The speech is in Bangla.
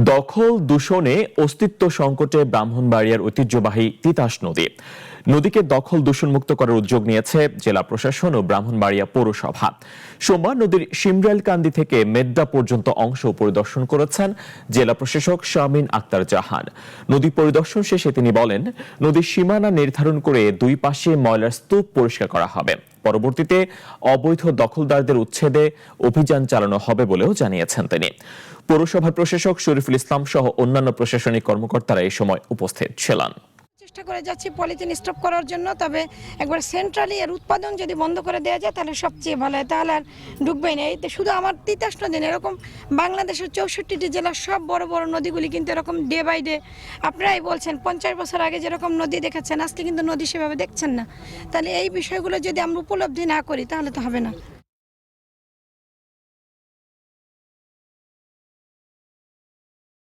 দখল দূষণে অস্তিত্ব সংকটে ব্রাহ্মণবাড়িয়ার ঐতিহ্যবাহী তিতাস নদী। নদীকে দখল দূষণ মুক্ত করার উদ্যোগ নিয়েছে জেলা প্রশাসন ও ব্রাহ্মণবাড়িয়া পৌরসভা। সোমবার নদীর শিমরাইলকান্দি থেকে মেড্ডা পর্যন্ত অংশ পরিদর্শন করেছেন জেলা প্রশাসক শামিন আক্তার জাহান। নদী পরিদর্শন শেষে তিনি বলেন, নদীর সীমানা নির্ধারণ করে দুই পাশে ময়লার স্তূপ পরিষ্কার করা হবে। পরবর্তীতে অবৈধ দখলদারদের উচ্ছেদে অভিযান চালানো হবে বলেও জানিয়েছেন তিনি। পৌরসভার প্রশাসক শরীফুল ইসলাম সহ অন্যান্য প্রশাসনিক কর্মকর্তারা এই সময় উপস্থিত ছিলেন। চেষ্টা করে যাচ্ছি পলিথিন স্টপ করার জন্য, তবে একবার সেন্ট্রালি এর উৎপাদন যদি বন্ধ করে দেওয়া যায় তাহলে সবচেয়ে ভালো হয়, তাহলে আর ঢুকবেই না। এই শুধু আমার তিতাস নদী না, এরকম বাংলাদেশের 64টি জেলার সব বড় বড় নদীগুলি কিন্তু এরকম ডে বাই ডে, আপনারাই বলছেন 50 বছর আগে যেরকম নদী দেখেছেন আজকে কিন্তু নদী সেভাবে দেখছেন না। তাহলে এই বিষয়গুলো যদি আমরা উপলব্ধি না করি তাহলে তো হবে না।